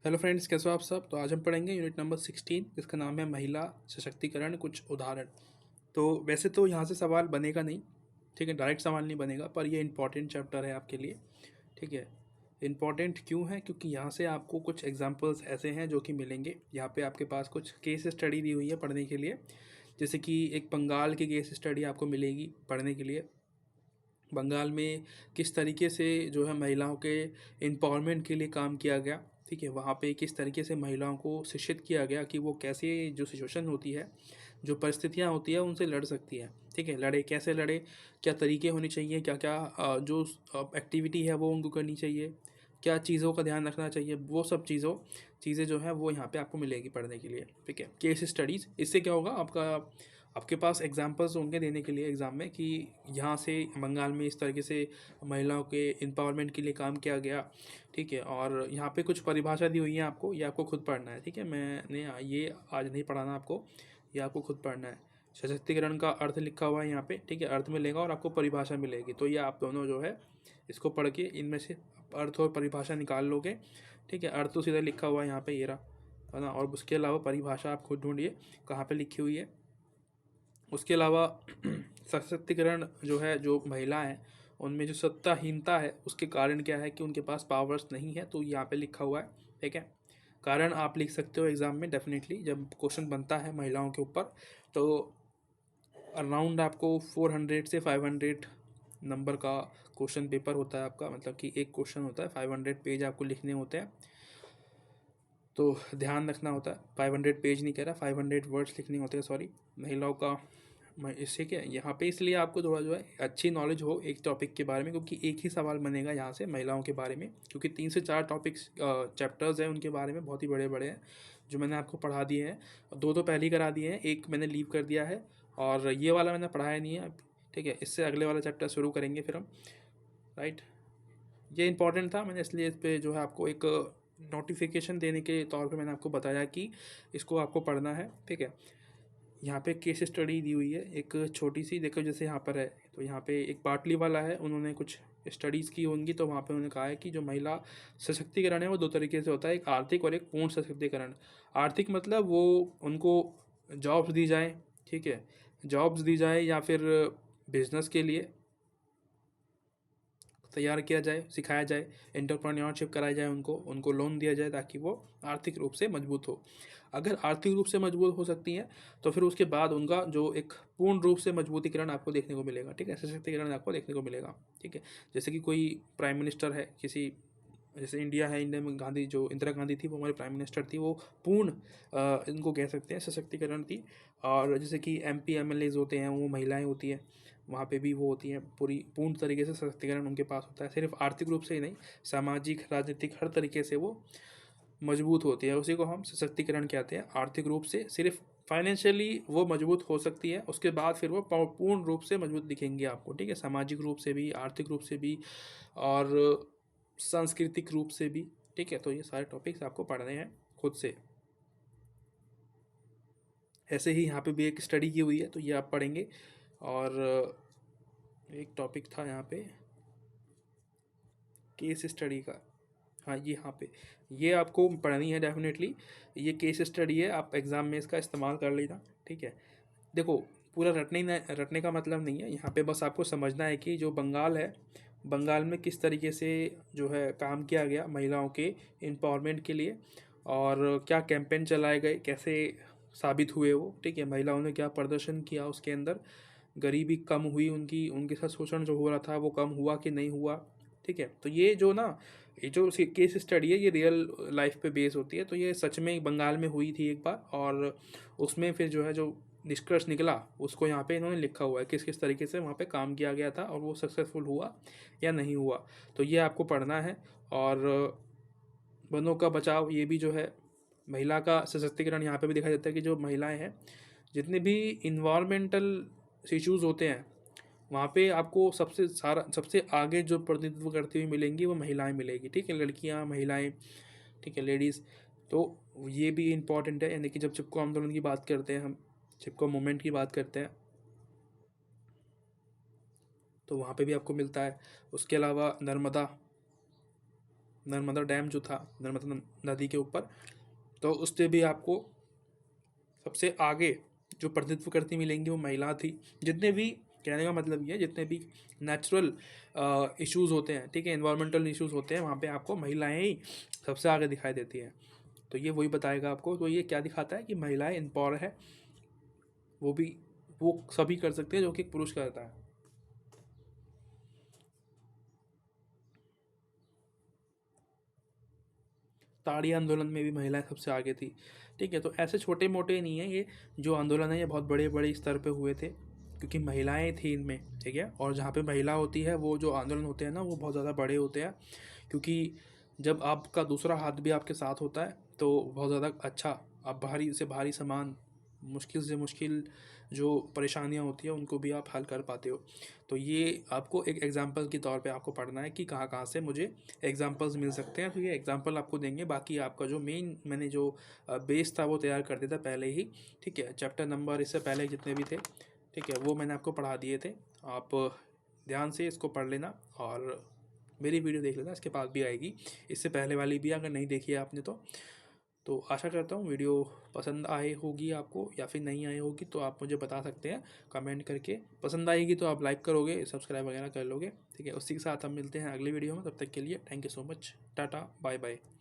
Hello friends, कैसे हो आप सब। तो आज हम पढ़ेंगे यूनिट नंबर 16 जिसका नाम है महिला सशक्तिकरण कुछ उदाहरण। तो वैसे तो यहाँ से सवाल बनेगा नहीं, ठीक है, डायरेक्ट सवाल नहीं बनेगा, पर ये इंपॉर्टेंट चैप्टर है आपके लिए। ठीक है, इंपॉर्टेंट क्यों है? क्योंकि यहाँ से आपको कुछ एग्जांपल्स ऐसे हैं जो कि मिलेंगे। यहाँ पे आपके पास कुछ केस स्टडी दी हुई है पढ़ने के लिए, जैसे कि एक बंगाल की केस स्टडी आपको मिलेगी पढ़ने के लिए। बंगाल में किस तरीके से जो है महिलाओं के एम्पावरमेंट के लिए काम किया गया। ठीक है, वहाँ पे किस तरीके से महिलाओं को शिक्षित किया गया कि वो कैसे जो सिचुएशन होती है, जो परिस्थितियाँ होती है, उनसे लड़ सकती है। ठीक है, लड़े कैसे लड़े, क्या तरीके होने चाहिए, क्या क्या जो एक्टिविटी है वो उनको करनी चाहिए, क्या चीज़ों का ध्यान रखना चाहिए, वो सब चीज़ें जो है वो यहाँ पे आपको मिलेगी पढ़ने के लिए। ठीक है, केस स्टडीज़, इससे क्या होगा, आपके पास एग्जांपल्स होंगे देने के लिए एग्ज़ाम में कि यहाँ से बंगाल में इस तरीके से महिलाओं के एम्पावरमेंट के लिए काम किया गया। ठीक है, और यहाँ पे कुछ परिभाषा दी हुई है आपको, ये आपको खुद पढ़ना है। ठीक है, मैंने ये आज नहीं पढ़ाना आपको, ये आपको खुद पढ़ना है। सशक्तिकरण का अर्थ लिखा हुआ है यहाँ पे। ठीक है, अर्थ मिलेगा और आपको परिभाषा मिलेगी, तो ये आप दोनों जो है इसको पढ़ के इनमें से अर्थ और परिभाषा निकाल लोगे। ठीक है, अर्थ तो सीधा लिखा हुआ है यहाँ पे, ये रहा, है ना, और उसके अलावा परिभाषा आप खुद ढूंढिए कहाँ पे लिखी हुई है। उसके अलावा सशक्तिकरण जो है, जो महिला है उनमें जो सत्ताहीनता है उसके कारण क्या है कि उनके पास पावर्स नहीं है, तो यहाँ पे लिखा हुआ है। ठीक है, कारण आप लिख सकते हो एग्ज़ाम में डेफिनेटली, जब क्वेश्चन बनता है महिलाओं के ऊपर तो अराउंड आपको 400 से 500 नंबर का क्वेश्चन पेपर होता है आपका, मतलब कि एक क्वेश्चन होता है, 500 पेज आपको लिखने होते हैं। तो ध्यान रखना होता है, 500 पेज नहीं कह रहा, 500 वर्ड्स लिखने होते हैं, सॉरी। महिलाओं का मैं इससे क्या यहाँ पे इसलिए आपको थोड़ा जो है अच्छी नॉलेज हो एक टॉपिक के बारे में, क्योंकि एक ही सवाल बनेगा यहाँ से महिलाओं के बारे में, क्योंकि 3 से 4 टॉपिक्स चैप्टर्स हैं उनके बारे में, बहुत ही बड़े बड़े हैं जो मैंने आपको पढ़ा दिए हैं। दो तो पहले ही करा दिए हैं, एक मैंने लीव कर दिया है, और ये वाला मैंने पढ़ाया नहीं है। ठीक है, इससे अगले वाला चैप्टर शुरू करेंगे फिर हम, राइट। ये इंपॉर्टेंट था, मैंने इसलिए इस पर जो है आपको एक नोटिफिकेशन देने के तौर पे मैंने आपको बताया कि इसको आपको पढ़ना है। ठीक है, यहाँ पे केस स्टडी दी हुई है एक छोटी सी, देखो जैसे यहाँ पर है, तो यहाँ पे एक पाटली वाला है, उन्होंने कुछ स्टडीज़ की होंगी, तो वहाँ पे उन्होंने कहा है कि जो महिला सशक्तिकरण है वो दो तरीके से होता है, एक आर्थिक और एक पूर्ण सशक्तिकरण। आर्थिक मतलब वो उनको जॉब्स दी जाए, ठीक है, जॉब्स दी जाए या फिर बिजनेस के लिए तैयार किया जाए, सिखाया जाए, एंटरप्रेन्योरशिप कराया जाए, उनको लोन दिया जाए ताकि वो आर्थिक रूप से मजबूत हो। अगर आर्थिक रूप से मजबूत हो सकती हैं तो फिर उसके बाद उनका जो एक पूर्ण रूप से मजबूतीकरण आपको देखने को मिलेगा। ठीक है, सशक्तिकरण आपको देखने को मिलेगा। ठीक है, जैसे कि कोई प्राइम मिनिस्टर है किसी, जैसे इंडिया है, इंडिया में गांधी, जो इंदिरा गांधी थी वो हमारी प्राइम मिनिस्टर थी, वो पूर्ण इनको कह सकते हैं सशक्तिकरण थी। और जैसे कि MP MLAs होते हैं वो महिलाएं होती हैं, वहाँ पे भी वो होती हैं, पूरी पूर्ण तरीके से सशक्तिकरण उनके पास होता है, सिर्फ आर्थिक रूप से ही नहीं, सामाजिक राजनीतिक हर तरीके से वो मजबूत होती है, उसी को हम सशक्तिकरण कहते हैं। आर्थिक रूप से सिर्फ फाइनेंशियली वो मजबूत हो सकती है, उसके बाद फिर वो पूर्ण रूप से मजबूत दिखेंगे आपको। ठीक है, सामाजिक रूप से भी, आर्थिक रूप से भी, और सांस्कृतिक रूप से भी। ठीक है, तो ये सारे टॉपिक्स आपको पढ़ने हैं खुद से। ऐसे ही यहाँ पे भी एक स्टडी की हुई है, तो ये आप पढ़ेंगे। और एक टॉपिक था यहाँ पे केस स्टडी का, हाँ ये यहाँ पे ये आपको पढ़नी है डेफिनेटली। ये केस स्टडी है, आप एग्ज़ाम में इसका इस्तेमाल कर लेना। ठीक है, देखो पूरा रटने का मतलब नहीं है, यहाँ पे बस आपको समझना है कि जो बंगाल है, बंगाल में किस तरीके से जो है काम किया गया महिलाओं के एम्पावरमेंट के लिए, और क्या कैंपेन चलाए गए, कैसे साबित हुए वो। ठीक है, महिलाओं ने क्या प्रदर्शन किया उसके अंदर, गरीबी कम हुई उनकी, उनके साथ शोषण जो हो रहा था वो कम हुआ कि नहीं हुआ। ठीक है, तो ये जो ना, ये जो केस स्टडी है ये रियल लाइफ पे बेस होती है, तो ये सच में बंगाल में हुई थी एक बार, और उसमें फिर जो है जो निष्कर्ष निकला उसको यहाँ पे इन्होंने लिखा हुआ है किस किस तरीके से वहाँ पे काम किया गया था और वो सक्सेसफुल हुआ या नहीं हुआ। तो ये आपको पढ़ना है। और वनों का बचाव, ये भी जो है महिला का सशक्तिकरण यहाँ पे भी देखा जाता है कि जो महिलाएं हैं, जितने भी इन्वायरमेंटल इश्यूज़ होते हैं वहाँ पे आपको सबसे आगे जो प्रतिनिधित्व करती हुई मिलेंगी वो महिलाएं मिलेगी। ठीक है, लड़कियाँ, महिलाएं, ठीक है, लेडीज़। तो ये भी इम्पॉर्टेंट है, यानी कि जब चिपको आंदोलन की बात करते हैं हम, चिपको मूवमेंट की बात करते हैं, तो वहाँ पे भी आपको मिलता है। उसके अलावा नर्मदा, नर्मदा डैम जो था नर्मदा नदी के ऊपर, तो उससे भी आपको सबसे आगे जो प्रतिनिधित्व करती मिलेंगी वो महिला थी। जितने भी, कहने का मतलब ये है, जितने भी नेचुरल इश्यूज़ होते हैं, ठीक है, इन्वायरमेंटल इश्यूज़ होते हैं, वहाँ पे आपको महिलाएं ही सबसे आगे दिखाई देती हैं। तो ये वही बताएगा आपको। तो ये क्या दिखाता है कि महिलाएं एम्पावर है, वो भी वो सभी कर सकते हैं जो कि एक पुरुष करता है। ताड़ी आंदोलन में भी महिलाएं सबसे आगे थी, ठीक है। तो ऐसे छोटे मोटे नहीं है ये जो आंदोलन है, ये बहुत बड़े बड़े स्तर पे हुए थे क्योंकि महिलाएं थी इनमें, ठीक है। और जहाँ पे महिला होती है वो जो आंदोलन होते हैं ना वो बहुत ज़्यादा बड़े होते हैं, क्योंकि जब आपका दूसरा हाथ भी आपके साथ होता है तो बहुत ज़्यादा अच्छा, आप भारी से भारी सामान, मुश्किल से मुश्किल जो परेशानियाँ होती हैं उनको भी आप हल कर पाते हो। तो ये आपको एक एग्जांपल के तौर पे आपको पढ़ना है कि कहाँ कहाँ से मुझे एग्जांपल्स मिल सकते हैं। तो ये एग्जांपल आपको देंगे, बाकी आपका जो मेन मैंने जो बेस था वो तैयार कर दिया था पहले ही, ठीक है। चैप्टर नंबर इससे पहले जितने भी थे, ठीक है, वो मैंने आपको पढ़ा दिए थे। आप ध्यान से इसको पढ़ लेना और मेरी वीडियो देख लेना, इसके बाद भी आएगी, इससे पहले वाली भी अगर नहीं देखी है आपने तो आशा करता हूँ वीडियो पसंद आए होगी आपको, या फिर नहीं आई होगी तो आप मुझे बता सकते हैं कमेंट करके। पसंद आएगी तो आप लाइक करोगे, सब्सक्राइब वगैरह कर लोगे, ठीक है। उसी के साथ हम मिलते हैं अगली वीडियो में, तब तक के लिए thank you so much, tata bye bye.